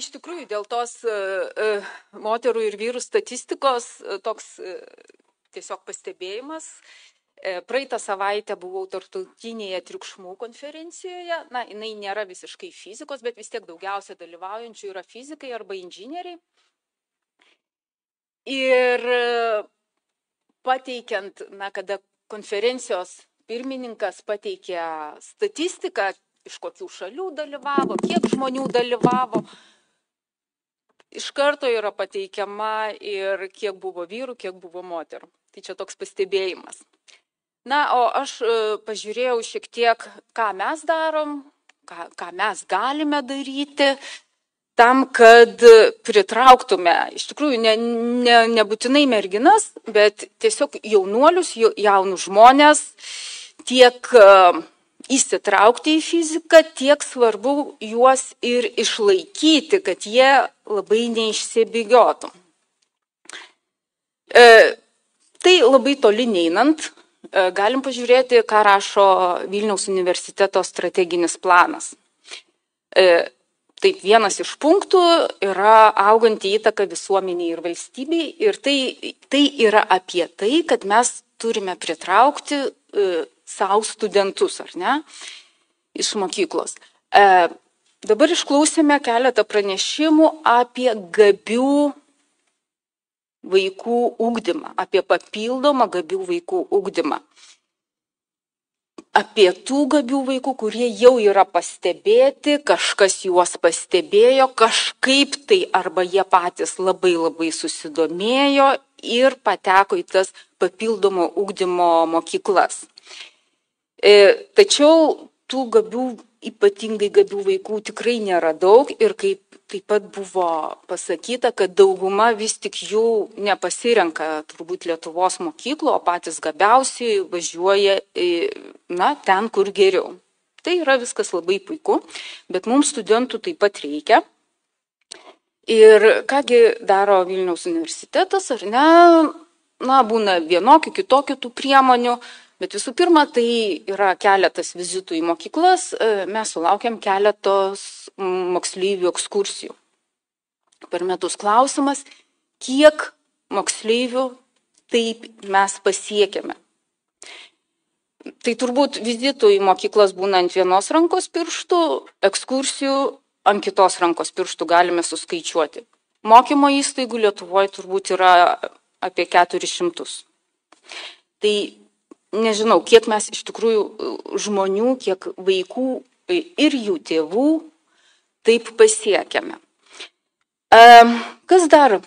iš tikrųjų dėl tos moterų ir vyrų statistikos toks tiesiog pastebėjimas. Praeitą savaitę buvau tarptautinėje triukšmų konferencijoje. Na, jinai nėra visiškai fizikos, bet vis tiek daugiausia dalyvaujančių yra fizikai arba inžinieriai. Ir pateikiant, kada konferencijos pirmininkas pateikė statistiką, iš kokių šalių dalyvavo, kiek žmonių dalyvavo, iš karto yra pateikiama ir kiek buvo vyrų, kiek buvo moterų. Tai čia toks pastebėjimas. Na, o aš pažiūrėjau šiek tiek, ką mes darom, ką mes galime daryti, tam, kad pritrauktume, iš tikrųjų, nebūtinai merginas, bet tiesiog jaunuolius, jaunus žmonės, tiek įsitraukti į fiziką, tiek svarbu juos ir išlaikyti, kad jie labai neišsibėgiotų. Tai labai toli neinant, galim pažiūrėti, ką rašo Vilniaus universiteto strateginis planas. Taip, vienas iš punktų yra auganti įtaka visuomeniai ir valstybei ir tai yra apie tai, kad mes turime pritraukti savo studentus, ar ne, iš mokyklos. Dabar išklausėme keletą pranešimų apie gabių vaikų ugdymą, apie papildomą gabių vaikų ugdymą. Apie tų gabių vaikų, kurie jau yra pastebėti, kažkas juos pastebėjo, kažkaip tai arba jie patys labai susidomėjo ir pateko į tas papildomo ugdymo mokyklas. Tačiau tų gabių, ypatingai gabių vaikų tikrai nėra daug ir kaip taip pat buvo pasakyta, kad dauguma vis tik jų nepasirenka turbūt Lietuvos mokyklų, o patys gabiausiai važiuoja ten, kur geriau. Tai yra viskas labai puiku, bet mums studentų taip pat reikia. Ir kągi daro Vilniaus universitetas, ar ne, būna vienokių, kitokių tų priemonių, bet visų pirma, tai yra keletas vizitų į mokyklas, mes sulaukiam keletos moksleivių ekskursijų. Per metus klausimas, kiek moksleivių taip mes pasiekėme. Tai turbūt vizitų į mokyklas būna ant vienos rankos pirštų, ekskursijų ant kitos rankos pirštų galime suskaičiuoti. Mokymo įstaigų Lietuvoje turbūt yra apie 400. Tai nežinau, kiek mes iš tikrųjų žmonių, kiek vaikų ir jų tėvų taip pasiekėme. Kas dar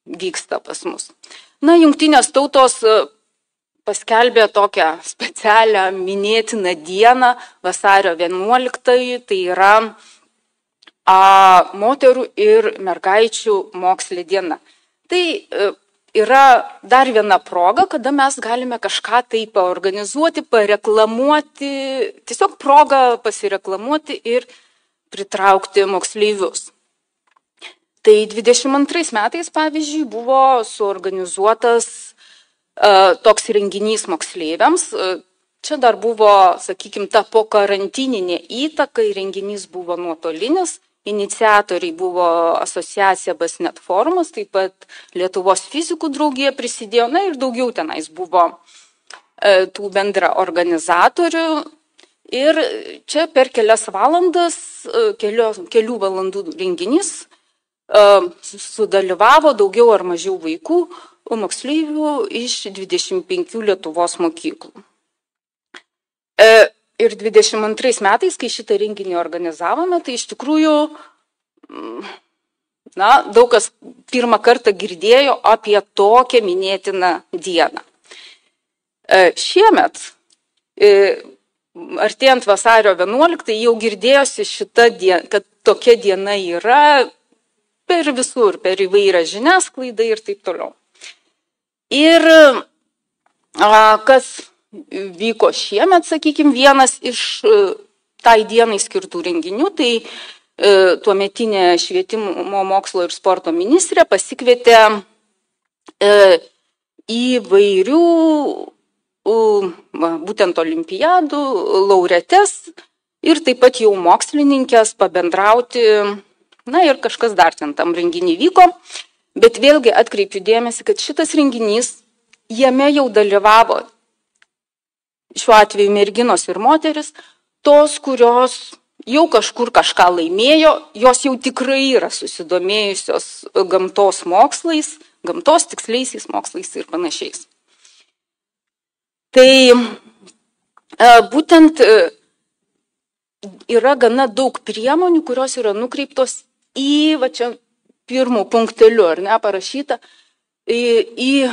vyksta pas mus? Jungtinės tautos paskelbė tokią specialią minėtiną dieną, vasario 11, tai yra moterų ir mergaičių mokslė diena. Tai yra dar viena proga, kada mes galime kažką tai paorganizuoti, pareklamuoti, tiesiog proga pasireklamuoti ir pritraukti moksleivius. Tai 22 metais, pavyzdžiui, buvo suorganizuotas toks renginys moksleiviams. Čia dar buvo, sakykime, ta po karantininė įtaka, renginys buvo nuotolinis. Iniciatoriai buvo asociacija Basnet forumas, taip pat Lietuvos fizikų draugija prisidėjo, ir daugiau tenais buvo tų bendra organizatorių. Ir čia per kelias valandas, kelių valandų renginys sudalyvavo daugiau ar mažiau vaikų, moksleivių iš 25 Lietuvos mokyklų. Ir 22 metais, kai šitą renginį organizavome, tai iš tikrųjų, daug kas pirmą kartą girdėjo apie tokią minėtiną dieną. Šiemet, artėjant vasario 11, jau girdėjosi šitą dieną, kad tokia diena yra per visur, per įvairią žiniasklaidą ir taip toliau. Ir kas vyko šiemet, sakykime, vienas iš tai dienai skirtų renginių, tai tuometinė švietimo, mokslo ir sporto ministrė pasikvietė įvairių būtent olimpiadų laureates ir taip pat jau mokslininkės pabendrauti Na ir kažkas dar ten tam renginį vyko, bet vėlgi atkreipiu dėmesį, kad šitas renginys, jame jau dalyvavo šiuo atveju merginos ir moteris, tos, kurios jau kažkur kažką laimėjo, jos jau tikrai yra susidomėjusios gamtos mokslais, gamtos tiksliaisiais mokslais ir panašiais. Tai būtent yra gana daug priemonių, kurios yra nukreiptos į, va čia pirmų punktelių, ar ne, parašyta, į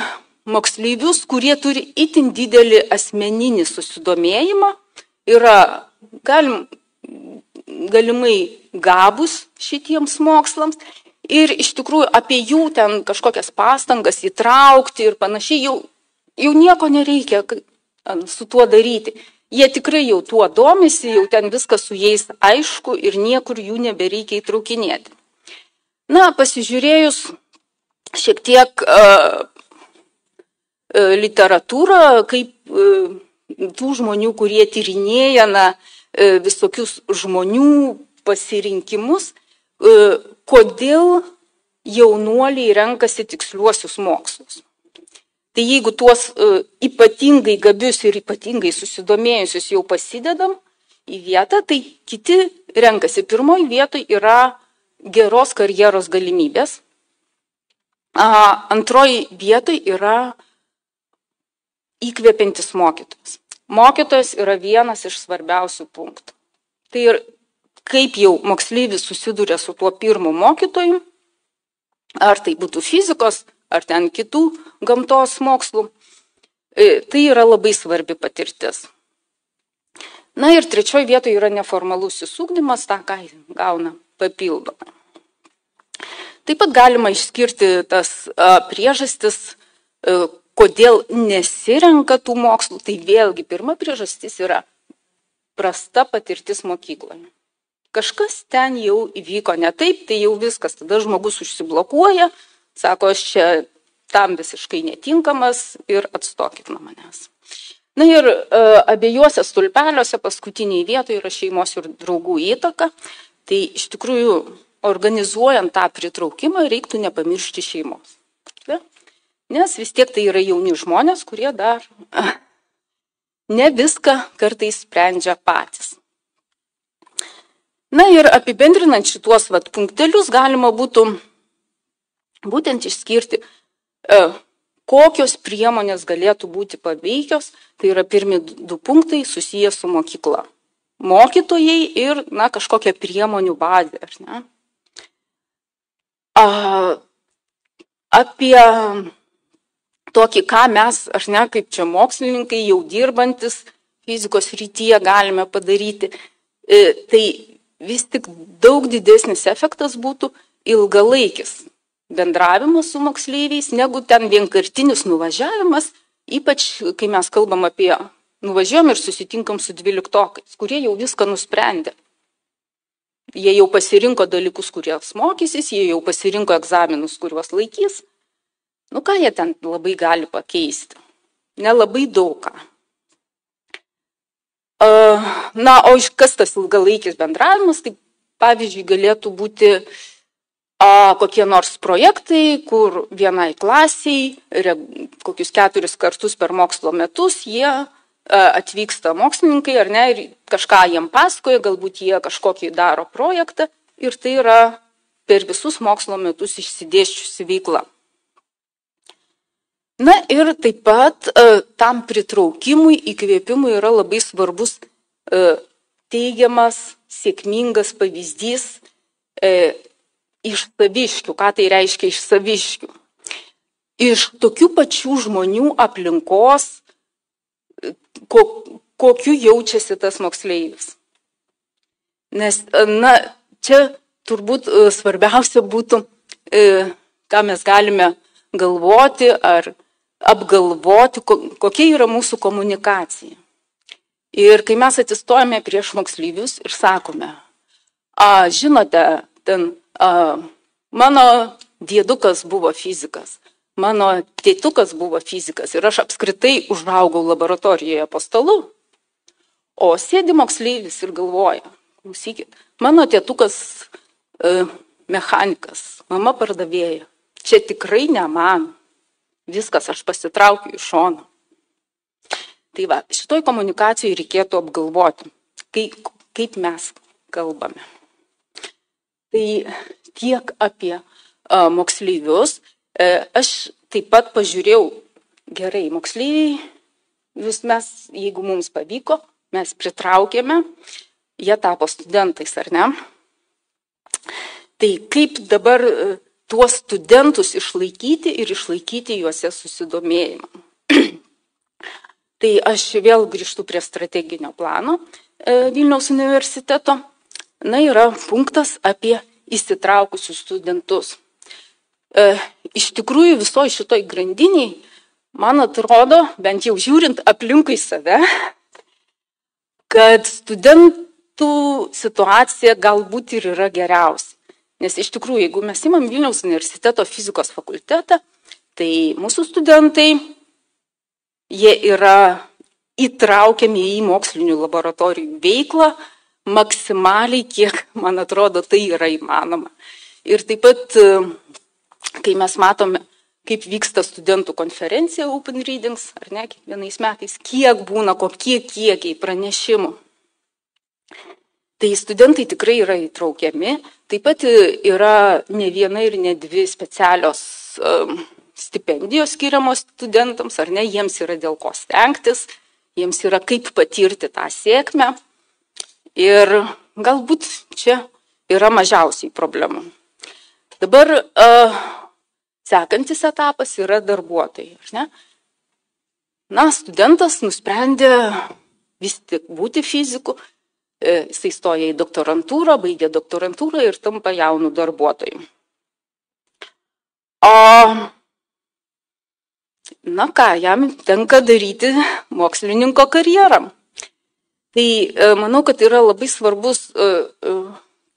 moksleivius, kurie turi itin didelį asmeninį susidomėjimą, yra galimai gabus šitiems mokslams ir iš tikrųjų apie jų ten kažkokias pastangas įtraukti ir panašiai, jau nieko nereikia su tuo daryti. Jie tikrai jau tuo domisi, jau ten viskas su jais aišku ir niekur jų nebereikia įtraukinėti. Na, pasižiūrėjus šiek tiek literatūrą, kaip tų žmonių, kurie tyrinėja visokius žmonių pasirinkimus, kodėl jaunuoliai renkasi tiksliuosius mokslus. Tai jeigu tuos ypatingai gabius ir ypatingai susidomėjusius jau pasidedam į vietą, tai kiti renkasi. Pirmoji vietoj yra geros karjeros galimybės. Antroji vietoj yra įkvepiantis mokytojas. Mokytojas yra vienas iš svarbiausių punktų. Tai ir kaip jau moksleivis susiduria su tuo pirmu mokytoju, ar tai būtų fizikos, ar ten kitų gamtos mokslų, tai yra labai svarbi patirtis. Na ir trečioji vietoje yra neformalusis ugdymas, tą ką gauna papildomai. Taip pat galima išskirti tas priežastis, kodėl nesirenka tų mokslų. Tai vėlgi pirma priežastis yra prasta patirtis mokykloje. Kažkas ten jau įvyko ne taip, tai jau viskas, tada žmogus užsiblokuoja, sako, aš čia tam visiškai netinkamas ir atstokit nuo manęs. Na ir abiejuose stulpeliuose paskutiniai vietoje yra šeimos ir draugų įtaka. Tai iš tikrųjų organizuojant tą pritraukimą reiktų nepamiršti šeimos. Nes vis tiek tai yra jauni žmonės, kurie dar ne viską kartais sprendžia patys. Na ir apibendrinant šituos punktelius galima būtų būtent išskirti, kokios priemonės galėtų būti paveikios, tai yra pirmi du punktai susiję su mokykla. Mokytojai ir kažkokia priemonių bazė. Ar ne? Apie tokį, ką mes, ar ne, kaip čia mokslininkai jau dirbantis fizikos srityje galime padaryti, tai vis tik daug didesnis efektas būtų ilgalaikis bendravimas su moksleiviais, negu ten vienkartinis nuvažiavimas, ypač kai mes kalbam apie nuvažiuojam ir susitinkam su 12-okais, kurie jau viską nusprendė. Jie jau pasirinko dalykus, kuriuos mokysis, jie jau pasirinko egzaminus, kuriuos laikys. Nu ką jie ten labai gali pakeisti? Nelabai daug ką. Na, o kas tas ilgalaikis bendravimas, tai pavyzdžiui galėtų būti kokie nors projektai, kur vienai klasiai, kokius 4 kartus per mokslo metus, jie atvyksta mokslininkai, ar ne, ir kažką jiem pasakoja, galbūt jie kažkokį daro projektą, ir tai yra per visus mokslo metus išsidėsčiusi veikla. Na ir taip pat tam pritraukimui, įkvėpimui yra labai svarbus teigiamas, sėkmingas pavyzdys iš saviškių. Ką tai reiškia iš saviškių? Iš tokių pačių žmonių aplinkos, kokiu jaučiasi tas moksleivis. Nes, čia turbūt svarbiausia būtų, ką mes galime galvoti ar apgalvoti, kokia yra mūsų komunikacija. Ir kai mes atsistojame prieš moksleivius ir sakome, žinote, ten mano dėdukas buvo fizikas, mano tėtukas buvo fizikas ir aš apskritai užaugau laboratorijoje po stalu, o sėdi moksleivis ir galvoja, klausykit, mano tėtukas mechanikas, mama pardavėja. Čia tikrai ne man. Viskas, aš pasitraukiu iš šono. Tai va, šitoj komunikacijai reikėtų apgalvoti, kaip mes kalbame. Tai tiek apie moksleivius. Aš taip pat pažiūrėjau, gerai, moksleiviai, mes, jeigu mums pavyko, mes pritraukėme, jie tapo studentais, ar ne? Tai kaip dabar tuos studentus išlaikyti ir išlaikyti juose susidomėjimą? Tai aš vėl grįžtu prie strateginio plano Vilniaus universiteto. Na, yra punktas apie įsitraukusius studentus. Iš tikrųjų, visoje šitoj grandiniai, man atrodo, bent jau žiūrint aplinkui save, kad studentų situacija galbūt ir yra geriausia. Nes iš tikrųjų, jeigu mes imam Vilniaus universiteto fizikos fakultetą, tai mūsų studentai, jie yra įtraukiami į mokslinių laboratorijų veiklą maksimaliai, kiek, man atrodo, tai yra įmanoma. Ir taip pat, kai mes matome, kaip vyksta studentų konferencija Open Readings, ar ne, kiekvienais metais, kiek būna, kokie kiekiai pranešimų. Tai studentai tikrai yra įtraukiami. Taip pat yra ne viena ir ne dvi specialios stipendijos skiriamos studentams, ar ne, jiems yra dėl ko stengtis, jiems yra kaip patirti tą sėkmę. Ir galbūt čia yra mažiausiai problemų. Dabar sekantis etapas yra darbuotojai, ar ne? Na, studentas nusprendė vis tik būti fiziku, jisai stoja į doktorantūrą, baigia doktorantūrą ir tampa jaunų darbuotojų. Na ką, jam tenka daryti mokslininko karjerą. Tai manau, kad yra labai svarbus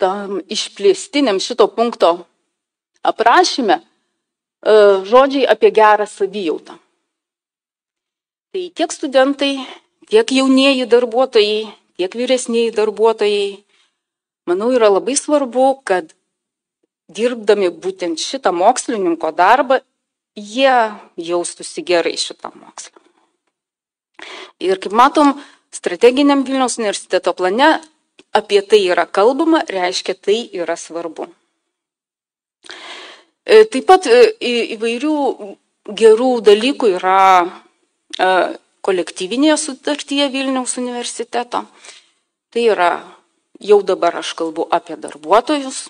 tam išplėstiniam šito punkto aprašyme žodžiai apie gerą savijautą. Tai tiek studentai, tiek jaunieji darbuotojai, tiek vyresnieji darbuotojai, manau, yra labai svarbu, kad dirbdami būtent šitą mokslininko darbą, jie jaustųsi gerai šitą mokslą. Ir kaip matom, strateginiam Vilniaus universiteto plane apie tai yra kalbama, reiškia, tai yra svarbu. Taip pat įvairių gerų dalykų yra kolektyvinėje sutartyje Vilniaus universiteto. Tai yra, jau dabar aš kalbu apie darbuotojus.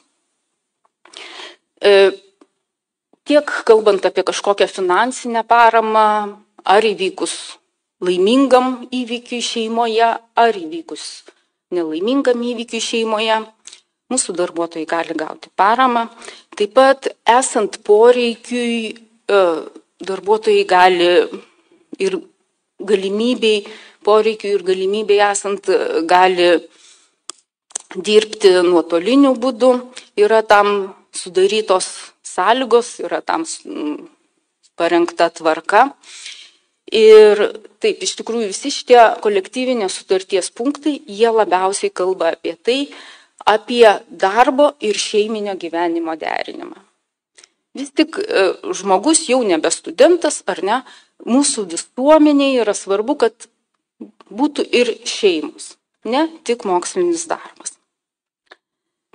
Tiek kalbant apie kažkokią finansinę paramą, ar įvykus laimingam įvykiui šeimoje, ar įvykus nelaimingam įvykiui šeimoje, mūsų darbuotojai gali gauti paramą. Taip pat esant poreikiui, darbuotojai gali ir galimybei, poreikiui ir galimybei esant, gali dirbti nuotoliniu būdu, yra tam sudarytos sąlygos, yra tam parengta tvarka. Ir taip, iš tikrųjų, visi šitie kolektyvinės sutarties punktai, jie labiausiai kalba apie tai, apie darbo ir šeiminio gyvenimo derinimą. Vis tik žmogus jau nebe studentas, ar ne, mūsų visuomenėje yra svarbu, kad būtų ir šeimos, ne tik mokslinis darbas.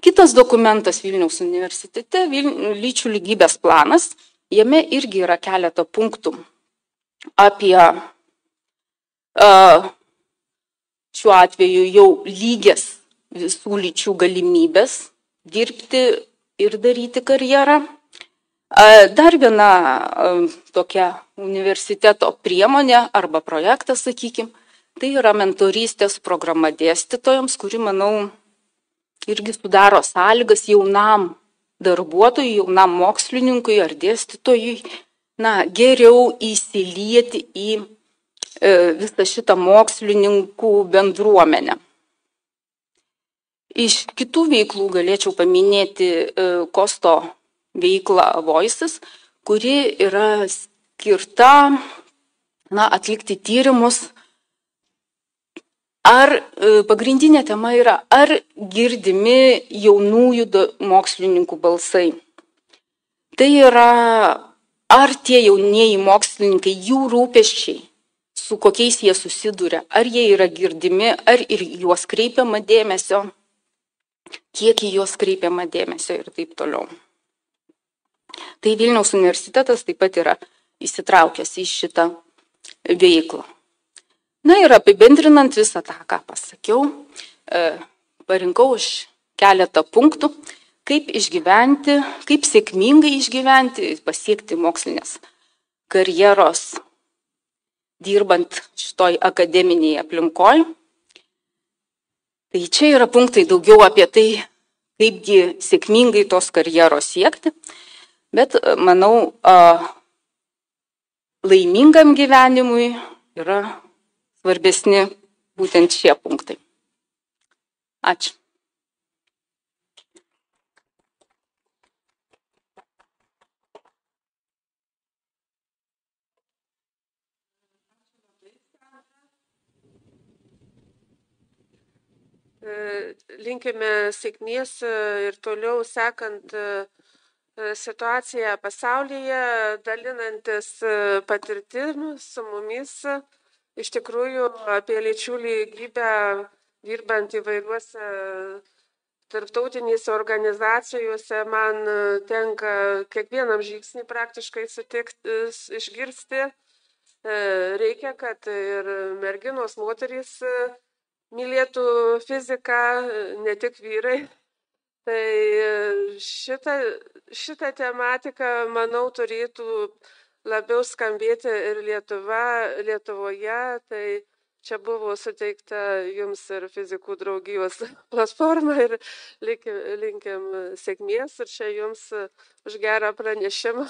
Kitas dokumentas Vilniaus universitete, lyčių lygybės planas, jame irgi yra keletą punktų apie šiuo atveju jau lygias visų lyčių galimybės dirbti ir daryti karjerą. Dar viena tokia universiteto priemonė arba projektas, sakykime, tai yra mentorystės programa dėstytojams, kuri, manau, irgi sudaro sąlygas jaunam darbuotojui, jaunam mokslininkui ar dėstytojui, geriau įsilieti į visą šitą mokslininkų bendruomenę. Iš kitų veiklų galėčiau paminėti Kosto veiklą Voices, kuri yra skirta atlikti tyrimus pagrindinė tema yra, ar girdimi jaunųjų mokslininkų balsai. Tai yra, ar tie jaunieji mokslininkai, jų rūpesčiai, su kokiais jie susiduria, ar jie yra girdimi, ar ir juos kreipiama dėmesio, kiek į juos kreipiama dėmesio ir taip toliau. Tai Vilniaus universitetas taip pat yra įsitraukęs į šitą veiklą. Na ir apibendrinant visą tą, ką pasakiau, parinkau aš keletą punktų, kaip išgyventi, kaip sėkmingai išgyventi, pasiekti mokslinės karjeros, dirbant šitoj akademinėje aplinkoje. Tai čia yra punktai daugiau apie tai, kaipgi sėkmingai tos karjeros siekti, bet manau, laimingam gyvenimui yra svarbesni būtent šie punktai. Ačiū. Linkime sėkmės ir toliau sekant situaciją pasaulyje, dalinantis patirtim su mumis. Iš tikrųjų, apie lyčių lygybę dirbant įvairiuose tarptautinėse organizacijose man tenka kiekvienam žingsnį praktiškai sutikti, išgirsti. Reikia, kad ir merginos, moterys mylėtų fiziką, ne tik vyrai. Tai šitą tematiką, manau, turėtų labiau skambėti ir Lietuvoje. Tai čia buvo suteikta jums ir fizikų draugijos platforma ir linkim sėkmės ir čia jums už gerą pranešimą.